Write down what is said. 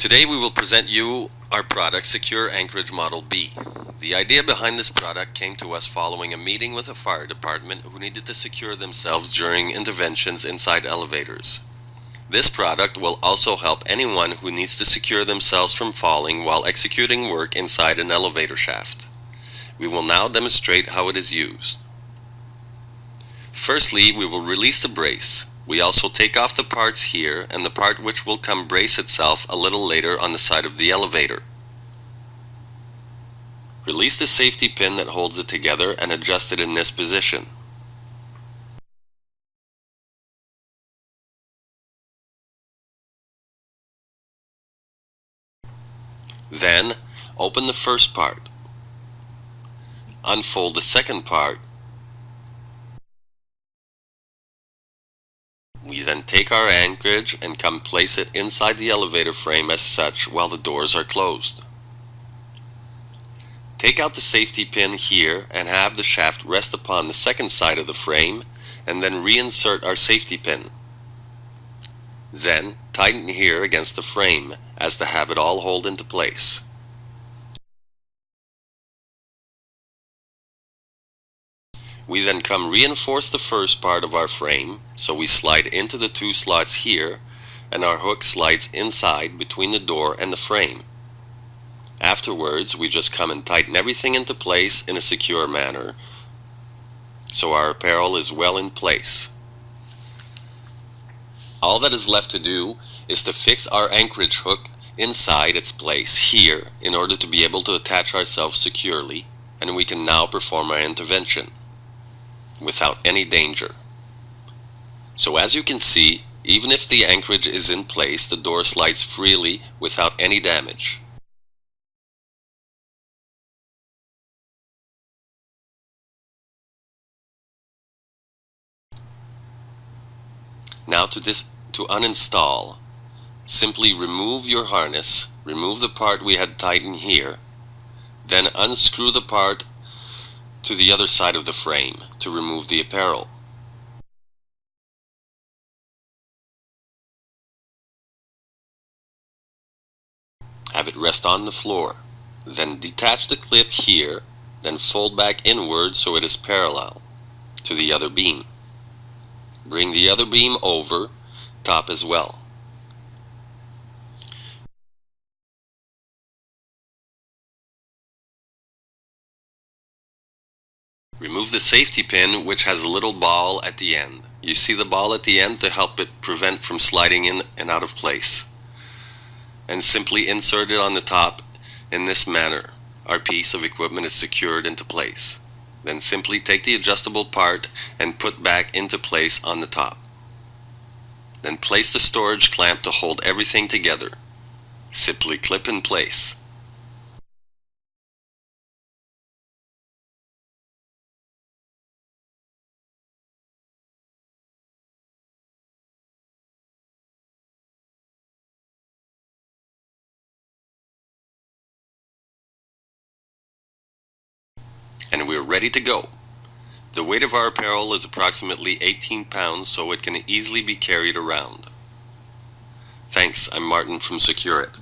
Today we will present you our product, Secur-ancrage Model B. The idea behind this product came to us following a meeting with a fire department who needed to secure themselves during interventions inside elevators. This product will also help anyone who needs to secure themselves from falling while executing work inside an elevator shaft. We will now demonstrate how it is used. Firstly, we will release the brace. We also take off the parts here and the part which will come brace itself a little later on the side of the elevator. Release the safety pin that holds it together and adjust it in this position. Then, open the first part. Unfold the second part. We then take our anchorage and come place it inside the elevator frame as such while the doors are closed. Take out the safety pin here and have the shaft rest upon the second side of the frame, and then reinsert our safety pin. Then tighten here against the frame as to have it all hold into place. We then come reinforce the first part of our frame, so we slide into the two slots here, and our hook slides inside between the door and the frame. Afterwards, we just come and tighten everything into place in a secure manner, so our apparel is well in place. All that is left to do is to fix our anchorage hook inside its place here in order to be able to attach ourselves securely, and we can now perform our intervention without any danger. So as you can see, even if the anchorage is in place, the door slides freely without any damage. Now to uninstall, simply remove your harness, remove the part we had tightened here, then unscrew the part to the other side of the frame to remove the apparel. Have it rest on the floor. Then detach the clip here, then fold back inward so it is parallel to the other beam. Bring the other beam over top as well. Remove the safety pin, which has a little ball at the end. You see the ball at the end to help it prevent from sliding in and out of place. And simply insert it on the top in this manner. Our piece of equipment is secured into place. Then simply take the adjustable part and put back into place on the top. Then place the storage clamp to hold everything together. Simply clip in place. And we're ready to go. The weight of our apparel is approximately 18 pounds, so it can easily be carried around. Thanks, I'm Martin from Secur-ancrage.